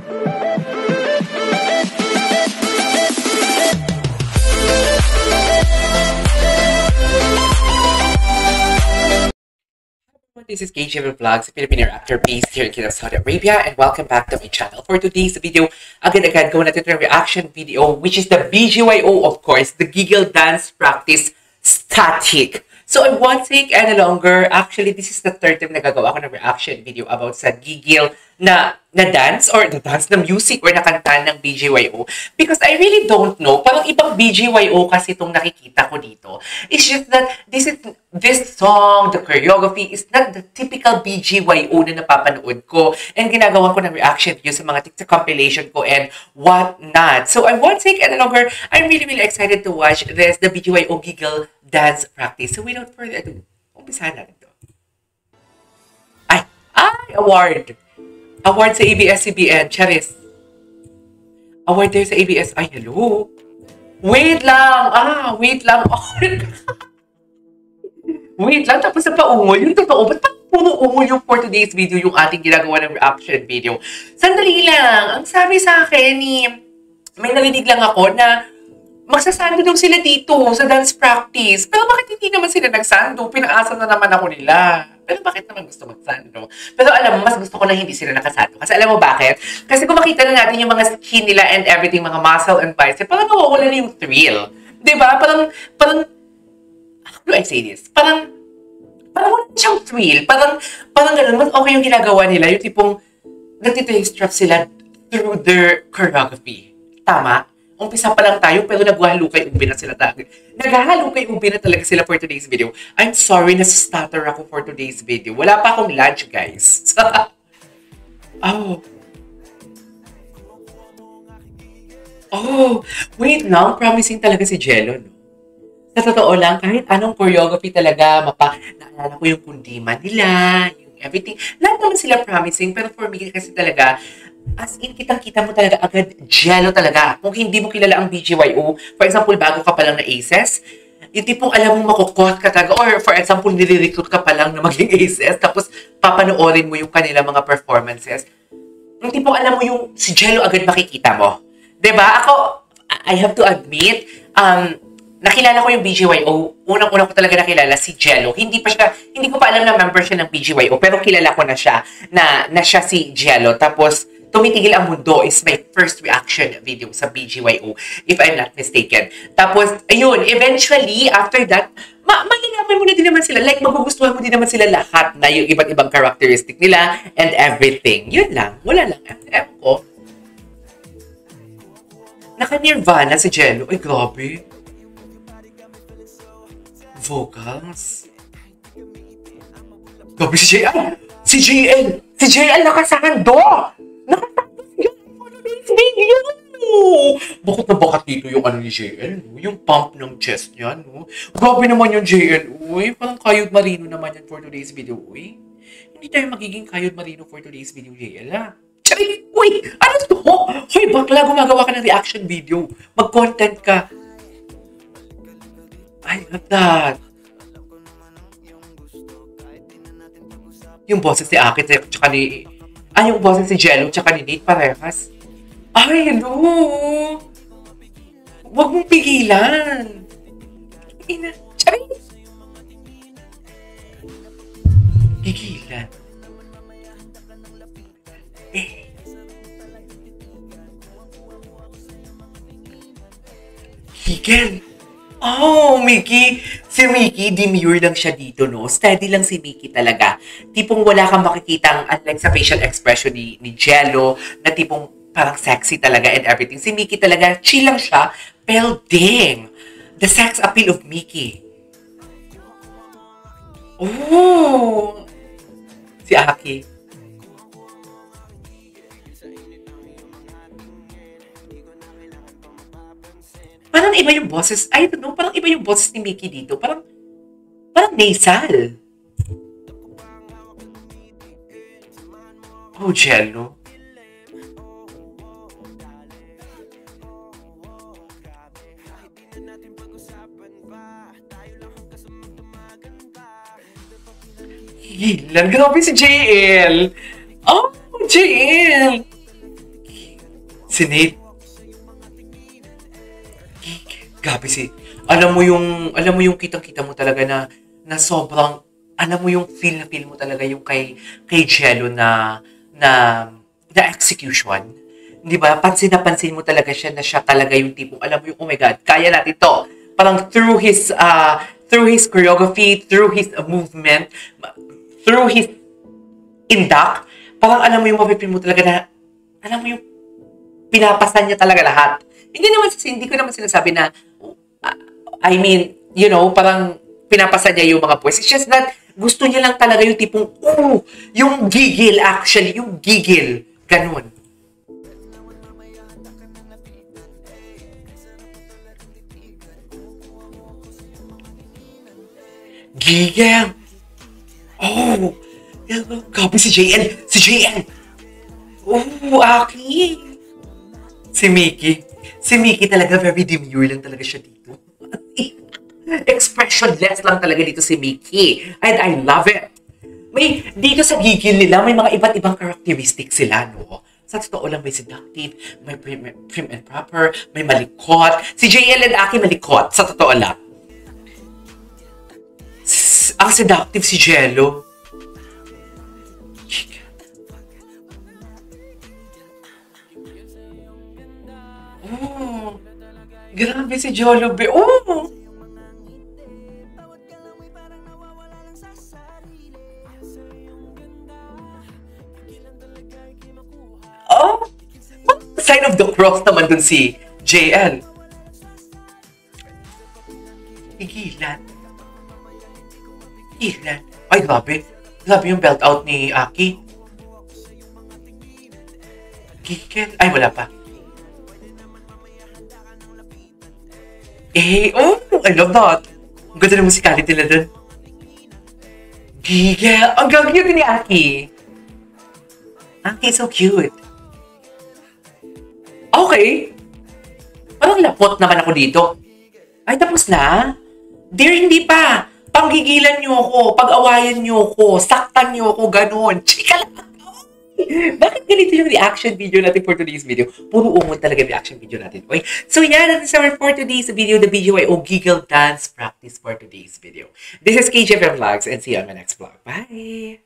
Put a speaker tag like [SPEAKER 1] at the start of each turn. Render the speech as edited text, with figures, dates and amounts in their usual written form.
[SPEAKER 1] This is KJV Vlogs, Filipino actor based here in Saudi Arabia, and welcome back to my channel. For today's video, agad-agad gawin natin yung reaction video, which is the BGYO, of course, the Giggle Dance Practice Static. So I won't take any longer. Actually, this is the third time na gagawa ko ng reaction video about sa Giggle na dance or the dance na music or na kanta ng BGYO. Because I really don't know. Parang ibang BGYO kasi itong nakikita ko dito. It's just that this song, the choreography is not the typical BGYO na napapanood ko. And ginagawa ko ng reaction video sa mga TikTok compilation ko and what not. So I won't take any longer. I'm really excited to watch the BGYO Giggle Dance Practice. So without further ado, umpisahan natin ito. Award! Award sa ABS-CBN. Charis. Award there sa ABS. Ay, hello. Wait lang. Wait lang. Wait lang. Tapos sa paungol. Yung totoo. Ba't puro ungol yung for today's video yung ating ginagawa ng reaction video? Sandali lang. Ang sabi sa akin may narinig lang ako na magsasando daw sila dito sa dance practice. Pero bakit hindi naman sila nagsando? Pinaasa na naman ako nila. Pero bakit naman gusto magsando? Pero alam mo, mas gusto ko na hindi sila nakasando. Kasi alam mo bakit? Kasi kung makita na natin yung mga skin nila and everything, mga muscle and bicep, parang nawawala na yung thrill. Diba? Parang, how do I say this? Parang wala siyang thrill. Parang ganun, mas okay yung ginagawa nila. Yung tipong, nagtitray-strap sila through their choreography. Tama? Umpisa pa lang tayo, pero naghahalukay-ubi na sila talaga. Naghahalukay-ubi na talaga sila for today's video. I'm sorry, nasa-stutter ako for today's video. Wala pa akong lunch, guys. Wait lang. Promising talaga si Jello, no? Sa totoo lang, kahit anong choreography talaga, naalala ko yung kundiman nila, yung everything. Lahat naman sila promising, pero for me kasi talaga, as in, kitang-kita mo talaga agad, Jello talaga. Kung hindi mo kilala ang BGYO, for example, bago ka pa lang na ACES, yung tipong alam mo makukot ka talaga, or for example, nire-recruit ka pa lang na maging ACES, tapos papanoorin mo yung kanila mga performances. Yung tipong alam mo yung si Jello agad makikita mo. Diba? Ako, I have to admit, nakilala ko yung BGYO. Unang-una ko talaga nakilala si Jello. Hindi ko pa alam na member siya ng BGYO, pero kilala ko na siya, na siya si Jello. Tapos, Tumitigil ang Mundo is my first reaction video sa BGYO, if I'm not mistaken. Tapos, ayun, eventually, after that, malalaman mo na din naman sila. Like, magugustuhan mo din naman sila lahat na yung iba't ibang characteristic nila and everything. Yun lang. Wala lang. Ewan ko. Naka-Nirvana si Jello. Ay, grabe. Vocals. Grabe si JL. Si JL nakasando. Nakatapos yun for today's video. Bakit na bakit dito yung ano ni JL? Yung pump ng chest niya, no? Grabe naman yung JL. Uy, parang Kayod Marino naman yan for today's video. Uy, hindi tayo magiging Kayod Marino for today's video, JL, ha? Charing, uy, ano to? Hoy, bakla, gumagawa ka ng reaction video. Mag-content ka. I love that. Yung boses ni Akit, tsaka ni... yung boses si Jello, tsaka ni Nate, parehas. Ay, hello! Huwag mong pigilan. Charing! Pigilan. Higel! Oh, Mickey! Si Mickey, demure lang siya dito, no? Steady lang si Mickey talaga. Tipong wala kang makikitang, unlike sa facial expression ni Jello, na tipong parang sexy talaga and everything. Si Mickey talaga, chill lang siya, pero dang! The sex appeal of Mickey. Oh! Si Aki. Parang iba yung boses. I don't know, parang iba yung boses ni Mickey dito. Parang nasal. Oh, Jello. Hilan. Grabe si JL. Oh, JL. Si Nate. Gabi si... Alam mo yung kitang-kita mo talaga na sobrang, alam mo yung feel mo talaga yung kay Jello na execution. Di ba? Pansin na pansin mo talaga siya na siya talaga yung tipong, alam mo yung, oh my God, kaya natin to. Parang through his choreography, through his movement, through his indak, parang alam mo yung mapipil mo talaga na, alam mo yung pinapasan niya talaga lahat. Hindi ko naman sinasabi na, I mean, you know, parang pinapasan niya yung mga pwes. It's just that, gusto niya lang talaga yung tipong, yung gigil actually, yung gigil. Ganun. Gigil! Oh! Grabe si JN! Si JN! Oh, Aki! Si Mickey. Si Mickey talaga, very demure lang talaga siya dito. Expressionless lang talaga dito si Mickey. And I love it. Dito sa gigil nila, may mga iba't ibang characteristics sila, no? Sa totoo lang, may seductive, may prim and proper, may malikot. Si JL and Aki malikot, sa totoo lang. Ang seductive si Jello. Oh, grabe si Jollibee. Oh! Oh! Sign of the cross naman dun si JL. Higilan. Higilan. Ay, grabe. Grabe yung belt out ni Aki. Gigil. Ay, wala pa. I love that. Ang ganda ng musicality nila dun. Gigil. Ang gagawin ni Aki. Aki, so cute. Okay. Parang lapot naman ako dito. Ay, tapos na? Dear, hindi pa. Panggigilan niyo ako, pag-awayan niyo ako, saktan niyo ako, ganun. Chika lang. Bakit ganito yung reaction video natin for today's video? Puro umod talaga yung reaction video natin. Okay? So yeah, that is our for today's video, the BGYO Giggle Dance Practice for today's video. This is KJFM Vlogs and see you on my next vlog. Bye!